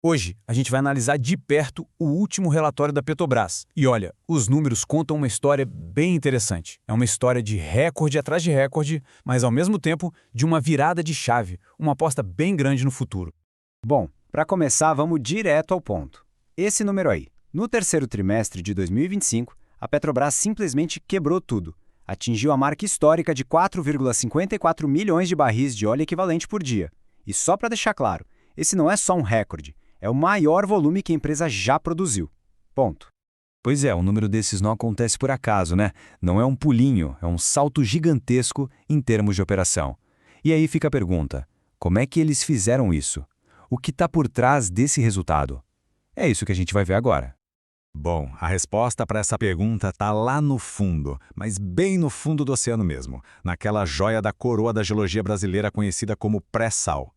Hoje, a gente vai analisar de perto o último relatório da Petrobras. E olha, os números contam uma história bem interessante. É uma história de recorde atrás de recorde, mas ao mesmo tempo de uma virada de chave, uma aposta bem grande no futuro. Bom, para começar, vamos direto ao ponto. Esse número aí. No terceiro trimestre de 2025, a Petrobras simplesmente quebrou tudo. Atingiu a marca histórica de 4,54 milhões de barris de óleo equivalente por dia. E só para deixar claro, esse não é só um recorde, é o maior volume que a empresa já produziu. Ponto. Pois é, um número desses não acontece por acaso, né? Não é um pulinho, é um salto gigantesco em termos de operação. E aí fica a pergunta: como é que eles fizeram isso? O que está por trás desse resultado? É isso que a gente vai ver agora. Bom, a resposta para essa pergunta está lá no fundo, mas bem no fundo do oceano mesmo, naquela joia da coroa da geologia brasileira conhecida como pré-sal.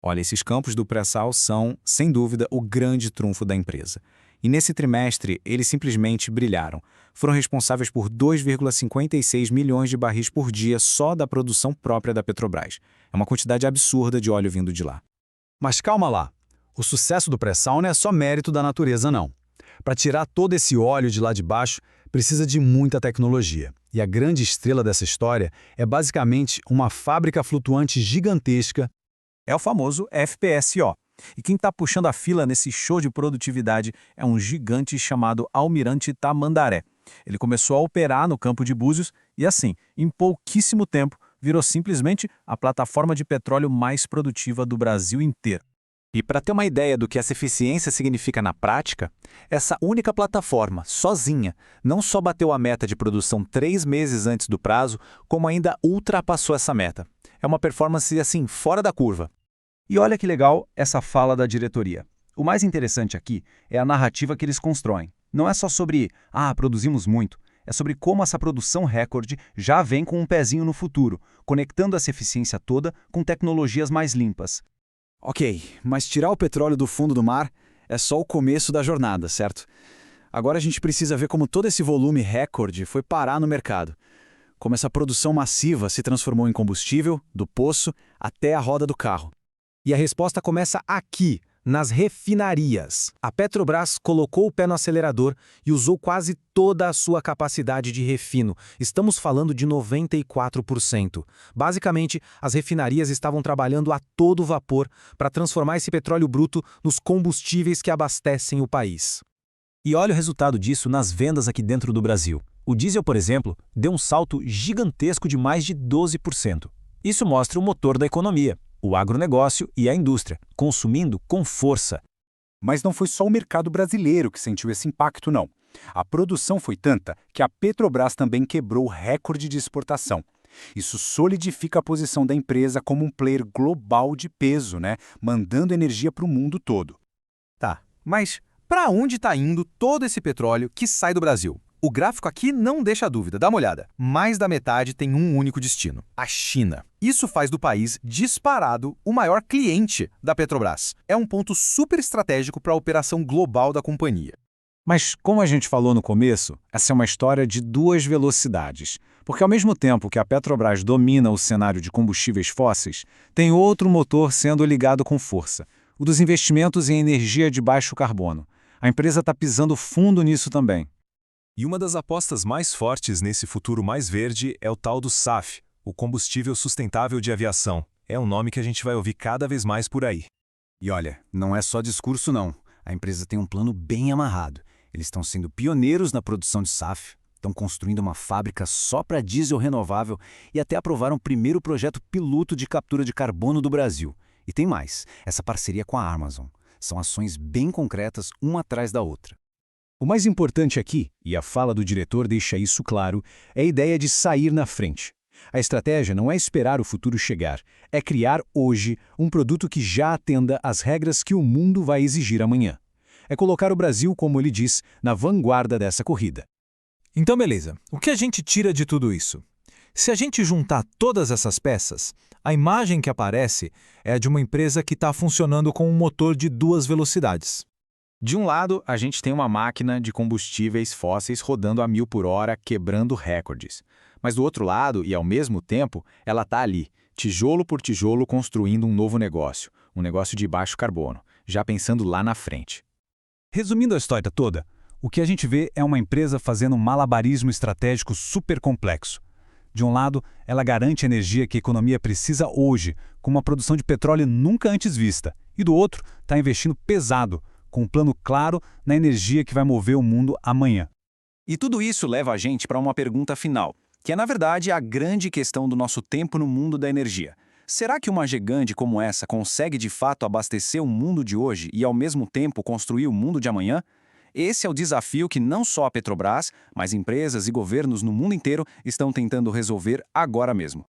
Olha, esses campos do pré-sal são, sem dúvida, o grande trunfo da empresa. E nesse trimestre, eles simplesmente brilharam. Foram responsáveis por 2,56 milhões de barris por dia só da produção própria da Petrobras. É uma quantidade absurda de óleo vindo de lá. Mas calma lá, o sucesso do pré-sal não é só mérito da natureza, não. Para tirar todo esse óleo de lá de baixo, precisa de muita tecnologia. E a grande estrela dessa história é basicamente uma fábrica flutuante gigantesca. É o famoso FPSO. E quem está puxando a fila nesse show de produtividade é um gigante chamado Almirante Tamandaré. Ele começou a operar no campo de Búzios e, assim, em pouquíssimo tempo, virou simplesmente a plataforma de petróleo mais produtiva do Brasil inteiro. E para ter uma ideia do que essa eficiência significa na prática, essa única plataforma, sozinha, não só bateu a meta de produção 3 meses antes do prazo, como ainda ultrapassou essa meta. É uma performance, assim, fora da curva. E olha que legal essa fala da diretoria. O mais interessante aqui é a narrativa que eles constroem. Não é só sobre, produzimos muito. É sobre como essa produção recorde já vem com um pezinho no futuro, conectando essa eficiência toda com tecnologias mais limpas. Ok, mas tirar o petróleo do fundo do mar é só o começo da jornada, certo? Agora a gente precisa ver como todo esse volume recorde foi parar no mercado. Como essa produção massiva se transformou em combustível, do poço até a roda do carro. E a resposta começa aqui, nas refinarias. A Petrobras colocou o pé no acelerador e usou quase toda a sua capacidade de refino. Estamos falando de 94%. Basicamente, as refinarias estavam trabalhando a todo vapor para transformar esse petróleo bruto nos combustíveis que abastecem o país. E olha o resultado disso nas vendas aqui dentro do Brasil. O diesel, por exemplo, deu um salto gigantesco de mais de 12%. Isso mostra o motor da economia, o agronegócio e a indústria, consumindo com força. Mas não foi só o mercado brasileiro que sentiu esse impacto, não. A produção foi tanta que a Petrobras também quebrou o recorde de exportação. Isso solidifica a posição da empresa como um player global de peso, mandando energia para o mundo todo. Tá, mas para onde está indo todo esse petróleo que sai do Brasil? O gráfico aqui não deixa dúvida, dá uma olhada. Mais da metade tem um único destino, a China. Isso faz do país, disparado, o maior cliente da Petrobras. É um ponto super estratégico para a operação global da companhia. Mas, como a gente falou no começo, essa é uma história de duas velocidades. Porque ao mesmo tempo que a Petrobras domina o cenário de combustíveis fósseis, tem outro motor sendo ligado com força, o dos investimentos em energia de baixo carbono. A empresa está pisando fundo nisso também. E uma das apostas mais fortes nesse futuro mais verde é o tal do SAF, o combustível sustentável de aviação. É um nome que a gente vai ouvir cada vez mais por aí. E olha, não é só discurso não. A empresa tem um plano bem amarrado. Eles estão sendo pioneiros na produção de SAF, estão construindo uma fábrica só para diesel renovável e até aprovaram o primeiro projeto piloto de captura de carbono do Brasil. E tem mais, essa parceria com a Amazon. São ações bem concretas, uma atrás da outra. O mais importante aqui, e a fala do diretor deixa isso claro, é a ideia de sair na frente. A estratégia não é esperar o futuro chegar, é criar hoje um produto que já atenda às regras que o mundo vai exigir amanhã. É colocar o Brasil, como ele diz, na vanguarda dessa corrida. Então, beleza. O que a gente tira de tudo isso? Se a gente juntar todas essas peças, a imagem que aparece é a de uma empresa que está funcionando com um motor de 2 velocidades. De um lado, a gente tem uma máquina de combustíveis fósseis rodando a 1000 por hora, quebrando recordes. Mas do outro lado, e ao mesmo tempo, ela está ali, tijolo por tijolo, construindo um novo negócio, um negócio de baixo carbono. já pensando lá na frente. Resumindo a história toda, o que a gente vê é uma empresa fazendo um malabarismo estratégico super complexo. De um lado, ela garante a energia que a economia precisa hoje, com uma produção de petróleo nunca antes vista. E do outro, está investindo pesado, com um plano claro na energia que vai mover o mundo amanhã. E tudo isso leva a gente para uma pergunta final, que é, na verdade, a grande questão do nosso tempo no mundo da energia. Será que uma gigante como essa consegue de fato abastecer o mundo de hoje e, ao mesmo tempo, construir o mundo de amanhã? Esse é o desafio que não só a Petrobras, mas empresas e governos no mundo inteiro estão tentando resolver agora mesmo.